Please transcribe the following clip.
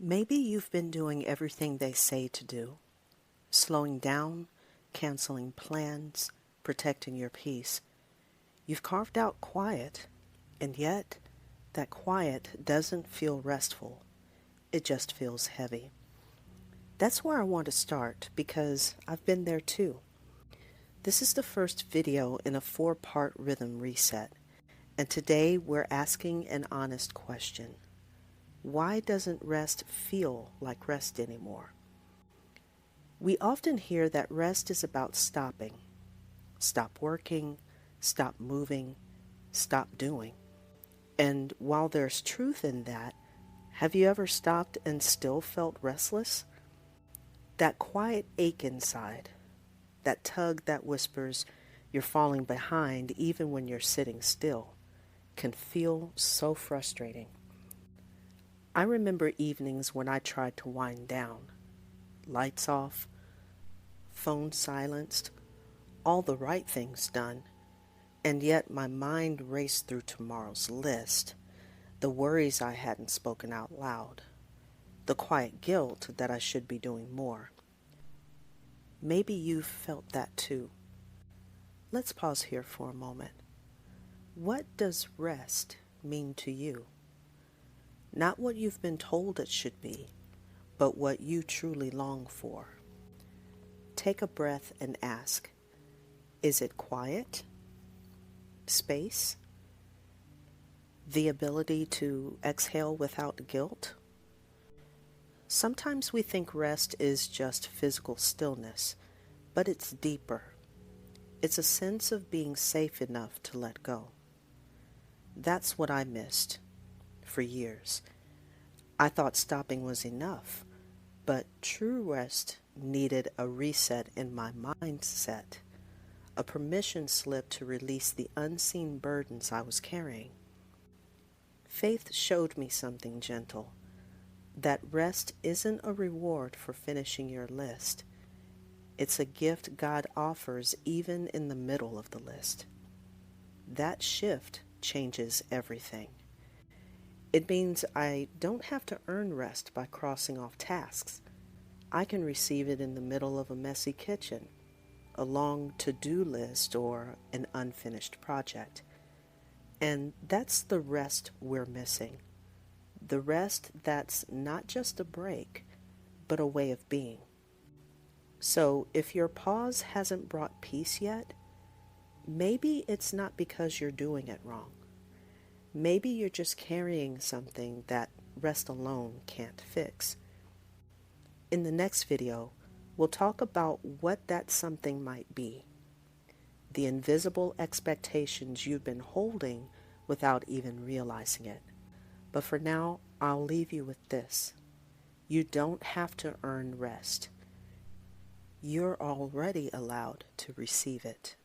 Maybe you've been doing everything they say to do, slowing down, canceling plans, protecting your peace. You've carved out quiet, and yet that quiet doesn't feel restful. It just feels heavy. That's where I want to start because I've been there too. This is the first video in a 4-part rhythm reset, and today we're asking an honest question. Why doesn't rest feel like rest anymore? We often hear that rest is about stopping. Stop working, stop moving, stop doing. And while there's truth in that, have you ever stopped and still felt restless? That quiet ache inside, that tug that whispers you're falling behind even when you're sitting still, can feel so frustrating. I remember evenings when I tried to wind down. Lights off, phone silenced, all the right things done, and yet my mind raced through tomorrow's list, the worries I hadn't spoken out loud, the quiet guilt that I should be doing more. Maybe you've felt that too. Let's pause here for a moment. What does rest mean to you? Not what you've been told it should be, but what you truly long for. Take a breath and ask, is it quiet? Space? The ability to exhale without guilt? Sometimes we think rest is just physical stillness, but it's deeper. It's a sense of being safe enough to let go. That's what I missed for years. I thought stopping was enough, but true rest needed a reset in my mindset, a permission slip to release the unseen burdens I was carrying. Faith showed me something gentle, that rest isn't a reward for finishing your list. It's a gift God offers even in the middle of the list. That shift changes everything. It means I don't have to earn rest by crossing off tasks. I can receive it in the middle of a messy kitchen, a long to-do list, or an unfinished project. And that's the rest we're missing. The rest that's not just a break, but a way of being. So if your pause hasn't brought peace yet, maybe it's not because you're doing it wrong. Maybe you're just carrying something that rest alone can't fix. In the next video, we'll talk about what that something might be. The invisible expectations you've been holding without even realizing it. But for now, I'll leave you with this. You don't have to earn rest. You're already allowed to receive it.